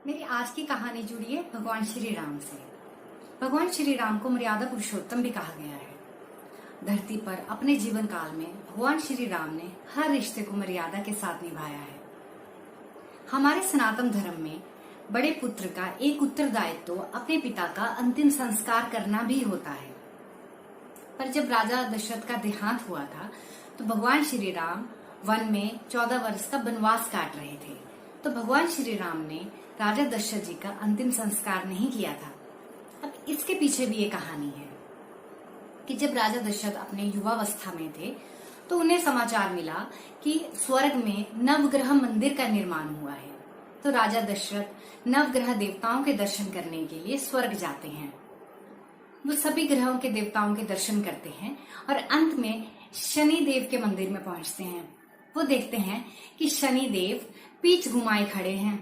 मेरी आज की कहानी जुड़ी है भगवान श्री राम से। भगवान श्री राम को मर्यादा पुरुषोत्तम भी कहा गया है। धरती पर अपने जीवन काल में भगवान श्री राम ने हर रिश्ते को मर्यादा के साथ निभाया है। हमारे सनातन धर्म में बड़े पुत्र का एक उत्तरदायित्व तो अपने पिता का अंतिम संस्कार करना भी होता है। पर जब राजा दशरथ का देहांत हुआ था तो भगवान श्री राम वन में 14 वर्ष का वनवास काट रहे थे। तो भगवान श्री राम ने राजा दशरथ जी का अंतिम संस्कार नहीं किया था। अब इसके पीछे भी ये कहानी है कि जब राजा दशरथ अपने युवावस्था में थे तो उन्हें समाचार मिला कि स्वर्ग में नवग्रह मंदिर का निर्माण हुआ है। तो राजा दशरथ नवग्रह देवताओं के दर्शन करने के लिए स्वर्ग जाते हैं। वो सभी ग्रहों के देवताओं के दर्शन करते हैं और अंत में शनि देव के मंदिर में पहुंचते हैं। वो देखते हैं कि शनि देव पीठ घुमाए खड़े हैं।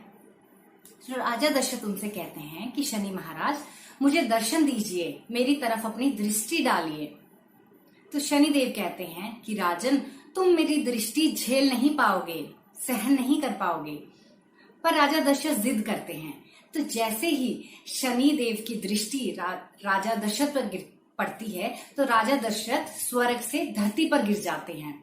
तो राजा दशरथ उनसे कहते हैं कि शनि महाराज मुझे दर्शन दीजिए, मेरी तरफ अपनी दृष्टि डालिए। तो शनि देव कहते हैं कि राजन, तुम मेरी दृष्टि झेल नहीं पाओगे, सहन नहीं कर पाओगे। पर राजा दशरथ जिद करते हैं। तो जैसे ही शनि देव की दृष्टि राजा दशरथ पर पड़ती है तो राजा दशरथ स्वर्ग से धरती पर गिर जाते हैं।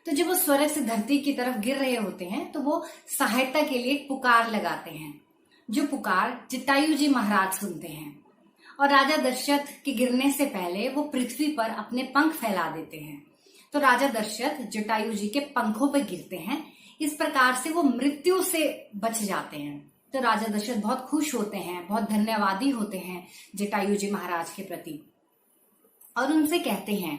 तो जब वो स्वर्ग से धरती की तरफ गिर रहे होते हैं तो वो सहायता के लिए पुकार लगाते हैं, जो पुकार जटायु जी महाराज सुनते हैं। और राजा दशरथ के गिरने से पहले वो पृथ्वी पर अपने पंख फैला देते हैं। तो राजा दशरथ जटायु जी के पंखों पर गिरते हैं। इस प्रकार से वो मृत्यु से बच जाते हैं। तो राजा दशरथ बहुत खुश होते हैं, बहुत धन्यवादी होते हैं जटायु जी महाराज के प्रति और उनसे कहते हैं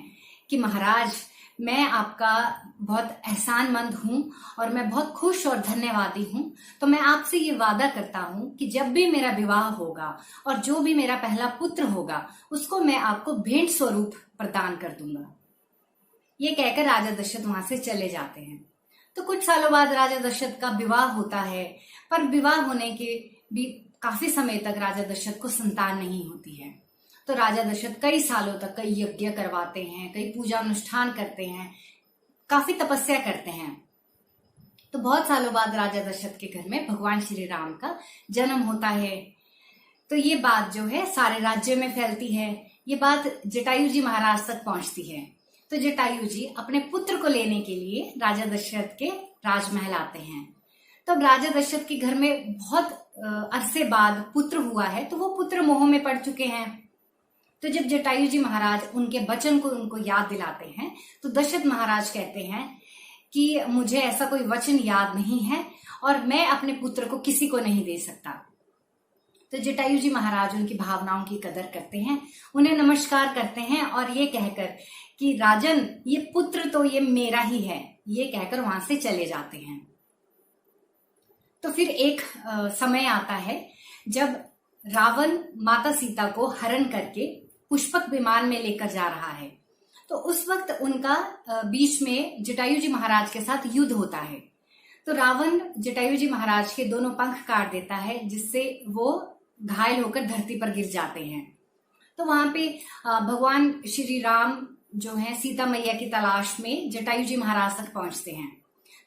कि महाराज, मैं आपका बहुत एहसानमंद हूं और मैं बहुत खुश और धन्यवादी हूं। तो मैं आपसे ये वादा करता हूं कि जब भी मेरा विवाह होगा और जो भी मेरा पहला पुत्र होगा उसको मैं आपको भेंट स्वरूप प्रदान कर दूंगा। ये कहकर राजा दशरथ वहां से चले जाते हैं। तो कुछ सालों बाद राजा दशरथ का विवाह होता है, पर विवाह होने के भी काफी समय तक राजा दशरथ को संतान नहीं होती है। तो राजा दशरथ कई सालों तक कई यज्ञ करवाते हैं, कई पूजा अनुष्ठान करते हैं, काफी तपस्या करते हैं। तो बहुत सालों बाद राजा दशरथ के घर में भगवान श्री राम का जन्म होता है। तो ये बात जो है सारे राज्य में फैलती है। ये बात जटायु जी महाराज तक पहुंचती है। तो जटायु जी अपने पुत्र को लेने के लिए राजा दशरथ के राजमहल आते हैं। तब राजा दशरथ के घर में बहुत अरसे बाद पुत्र हुआ है, तो वो पुत्र मोह में पड़ चुके हैं। तो जब जटायु जी महाराज उनके वचन को उनको याद दिलाते हैं तो दशरथ महाराज कहते हैं कि मुझे ऐसा कोई वचन याद नहीं है और मैं अपने पुत्र को किसी को नहीं दे सकता। तो जटायु जी महाराज उनकी भावनाओं की कदर करते हैं, उन्हें नमस्कार करते हैं और ये कहकर कि राजन, ये पुत्र तो ये मेरा ही है, ये कहकर वहां से चले जाते हैं। तो फिर एक समय आता है जब रावण माता सीता को हरण करके पुष्पक विमान में लेकर जा रहा है। तो उस वक्त उनका बीच में जटायु जी महाराज के साथ युद्ध होता है। तो रावण जटायु जी महाराज के दोनों पंख काट देता है, जिससे वो घायल होकर धरती पर गिर जाते हैं। तो वहां पे भगवान श्री राम जो है सीता मैया की तलाश में जटायु जी महाराज तक पहुंचते हैं।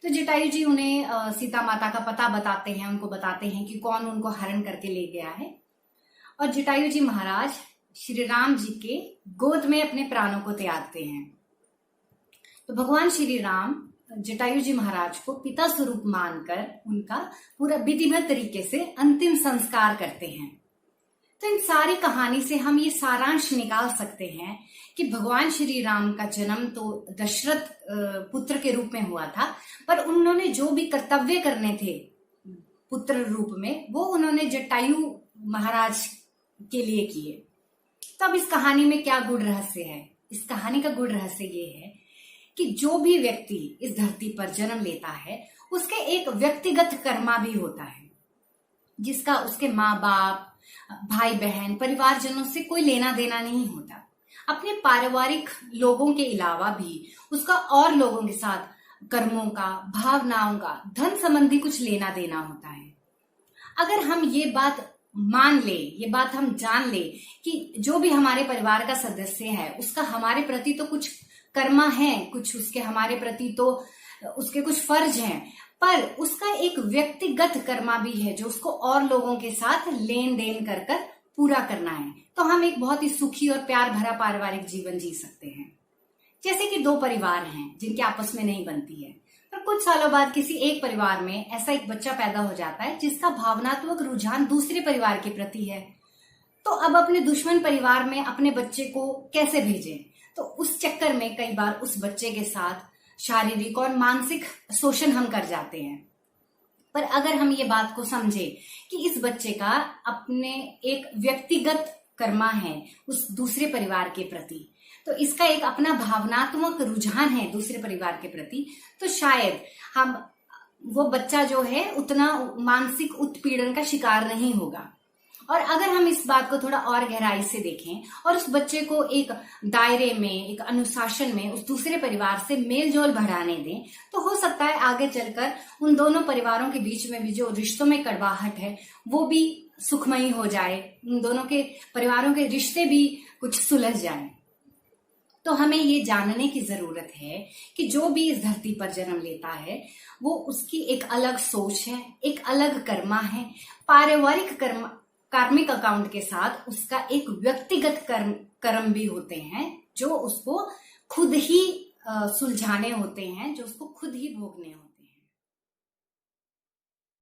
तो जटायु जी उन्हें सीता माता का पता बताते हैं, उनको बताते हैं कि कौन उनको हरण करके ले गया है। और जटायु जी महाराज श्री राम जी के गोद में अपने प्राणों को त्यागते हैं। तो भगवान श्री राम जटायु जी महाराज को पिता स्वरूप मानकर उनका पूरा विधिवत तरीके से अंतिम संस्कार करते हैं। तो इन सारी कहानी से हम ये सारांश निकाल सकते हैं कि भगवान श्री राम का जन्म तो दशरथ पुत्र के रूप में हुआ था, पर उन्होंने जो भी कर्तव्य करने थे पुत्र रूप में वो उन्होंने जटायु महाराज के लिए किए। तो अब इस कहानी में क्या गूढ़ रहस्य है? इस कहानी का गूढ़ रहस्य ये है कि जो भी व्यक्ति इस धरती पर जन्म लेता है उसके एक व्यक्तिगत कर्मा भी होता है, जिसका उसके माँ बाप, भाई बहन, परिवारजनों से कोई लेना देना नहीं होता। अपने पारिवारिक लोगों के अलावा भी उसका और लोगों के साथ कर्मों का, भावनाओं का, धन संबंधी कुछ लेना देना होता है। अगर हम ये बात मान ले, ये बात हम जान ले कि जो भी हमारे परिवार का सदस्य है उसका हमारे प्रति तो कुछ कर्मा है, कुछ उसके हमारे प्रति तो उसके कुछ फर्ज हैं, पर उसका एक व्यक्तिगत कर्मा भी है जो उसको और लोगों के साथ लेन देन कर कर पूरा करना है। तो हम एक बहुत ही सुखी और प्यार भरा पारिवारिक जीवन जी सकते हैं। जैसे कि दो परिवार हैं जिनके आपस में नहीं बनती है, पर कुछ सालों बाद किसी एक परिवार में ऐसा एक बच्चा पैदा हो जाता है जिसका भावनात्मक रुझान दूसरे परिवार के प्रति है। तो अब अपने दुश्मन परिवार में अपने बच्चे को कैसे भेजें? तो उस चक्कर में कई बार उस बच्चे के साथ शारीरिक और मानसिक शोषण हम कर जाते हैं। पर अगर हम ये बात को समझे कि इस बच्चे का अपने एक व्यक्तिगत कर्मा है उस दूसरे परिवार के प्रति, तो इसका एक अपना भावनात्मक रुझान है दूसरे परिवार के प्रति, तो शायद हम वो बच्चा जो है उतना मानसिक उत्पीड़न का शिकार नहीं होगा। और अगर हम इस बात को थोड़ा और गहराई से देखें और उस बच्चे को एक दायरे में, एक अनुशासन में उस दूसरे परिवार से मेल जोल बढ़ाने दें, तो हो सकता है आगे चलकर उन दोनों परिवारों के बीच में भी जो रिश्तों में कड़वाहट है वो भी सुखमयी हो जाए, उन दोनों के परिवारों के रिश्ते भी कुछ सुलझ जाए। तो हमें ये जानने की जरूरत है कि जो भी इस धरती पर जन्म लेता है वो उसकी एक अलग सोच है, एक अलग कर्मा है। पारिवारिक कार्मिक अकाउंट के साथ उसका एक व्यक्तिगत कर्म भी होते हैं जो उसको खुद ही सुलझाने होते हैं, जो उसको खुद ही भोगने होते हैं।